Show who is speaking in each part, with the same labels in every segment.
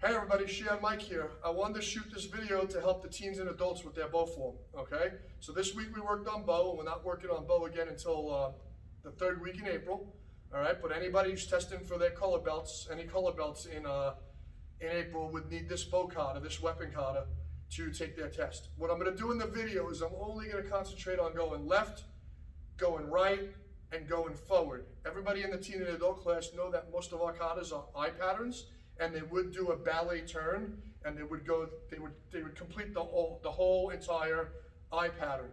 Speaker 1: Hey everybody, Shian Mike here. I wanted to shoot this video to help the teens and adults with their bow form, okay? So this week we worked on bow, and we're not working on bow again until the third week in April, all right? But anybody who's testing for their color belts, any color belts in April would need this bow kata, this weapon kata, to take their test. What I'm gonna do in the video is I'm only gonna concentrate on going left, going right, and going forward. Everybody in the teen and adult class know that most of our katas are eye patterns, and they would do a ballet turn, and they would complete the whole entire eye pattern.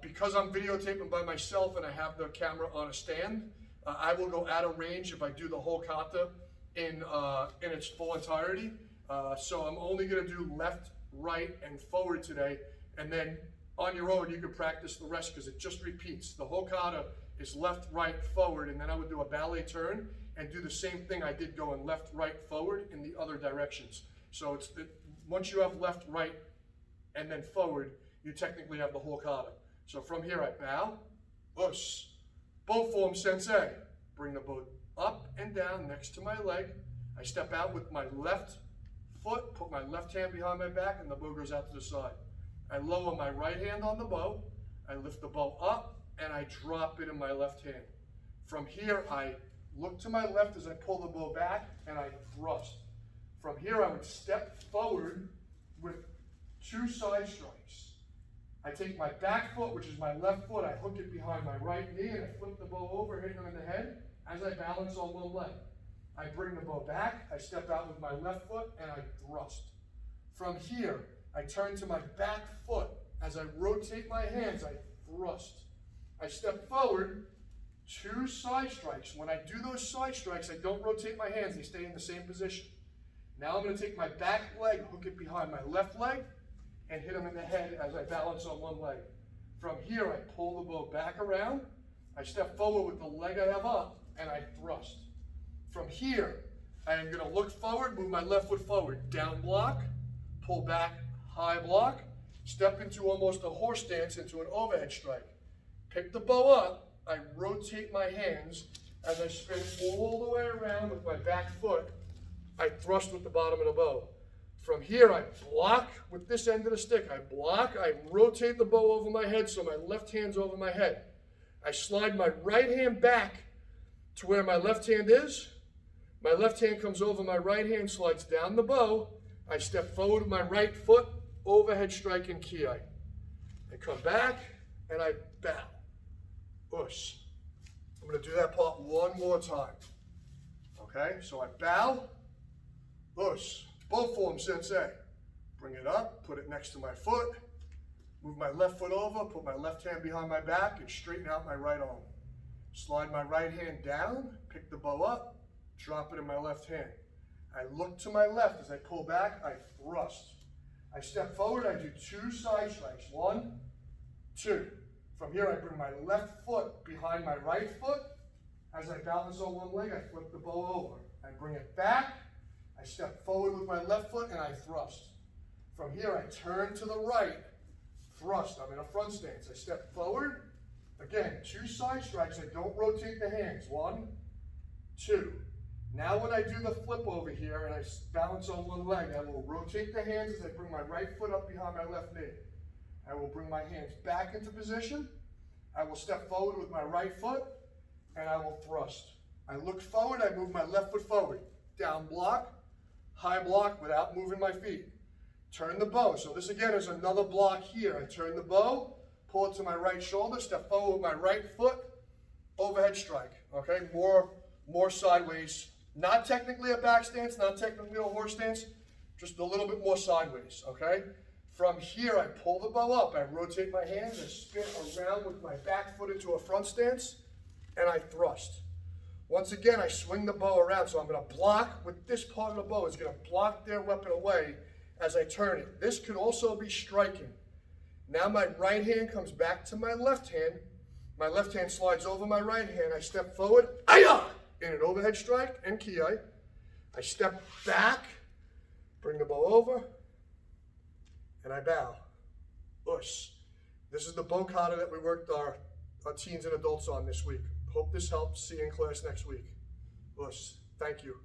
Speaker 1: Because I'm videotaping by myself and I have the camera on a stand, I will go out of range if I do the whole kata in its full entirety. So I'm only gonna do left, right, and forward today, and then on your own you can practice the rest because it just repeats. The whole kata is left, right, forward, and then I would do a ballet turn and do the same thing I did going left, right, forward in the other directions. So once you have left, right, and then forward, you technically have the whole kata. So from here I bow, us, bow form sensei. Bring the bow up and down next to my leg. I step out with my left foot, put my left hand behind my back, and the bow goes out to the side. I lower my right hand on the bow, I lift the bow up, and I drop it in my left hand. From here, I look to my left as I pull the bow back, and I thrust. From here, I would step forward with 2 side strikes. I take my back foot, which is my left foot, I hook it behind my right knee, and I flip the bow over, hitting him in the head as I balance on one leg. I bring the bow back, I step out with my left foot, and I thrust. From here, I turn to my back foot. As I rotate my hands, I thrust. I step forward, 2 side strikes. When I do those side strikes, I don't rotate my hands, they stay in the same position. Now I'm going to take my back leg, hook it behind my left leg, and hit him in the head as I balance on one leg. From here, I pull the bow back around, I step forward with the leg I have up, and I thrust. From here, I am going to look forward, move my left foot forward, down block, pull back, high block, step into almost a horse stance, into an overhead strike. Pick the bow up, I rotate my hands as I spin all the way around with my back foot. I thrust with the bottom of the bow. From here, I block with this end of the stick. I block, I rotate the bow over my head so my left hand's over my head. I slide my right hand back to where my left hand is. My left hand comes over my right hand, slides down the bow. I step forward with my right foot, overhead strike and ki. I come back and I bow. Ush. I'm going to do that part one more time. Okay, so I bow, ush, bow form sensei. Bring it up, put it next to my foot, move my left foot over, put my left hand behind my back, and straighten out my right arm. Slide my right hand down, pick the bow up, drop it in my left hand. I look to my left as I pull back, I thrust. I step forward, I do 2 side strikes, 1, 2. From here, I bring my left foot behind my right foot. As I balance on one leg, I flip the bow over. I bring it back, I step forward with my left foot, and I thrust. From here, I turn to the right, thrust. I'm in a front stance. I step forward. Again, 2 side strikes. I don't rotate the hands. 1, 2. Now when I do the flip over here and I balance on one leg, I will rotate the hands as I bring my right foot up behind my left knee. I will bring my hands back into position. I will step forward with my right foot, and I will thrust. I look forward, I move my left foot forward. Down block, high block without moving my feet. Turn the bow. So this again is another block here. I turn the bow, pull it to my right shoulder, step forward with my right foot, overhead strike. Okay, more sideways. Not technically a back stance, not technically a horse stance, just a little bit more sideways, okay? From here, I pull the bow up, I rotate my hands, I spin around with my back foot into a front stance, and I thrust. Once again, I swing the bow around, so I'm gonna block with this part of the bow, is gonna block their weapon away as I turn it. This could also be striking. Now my right hand comes back to my left hand slides over my right hand, I step forward, ayah! In an overhead strike and ki. I step back, bring the bow over, and I bow. Ush. This is the bow kata that we worked our teens and adults on this week. Hope this helps. See you in class next week. Ush. Thank you.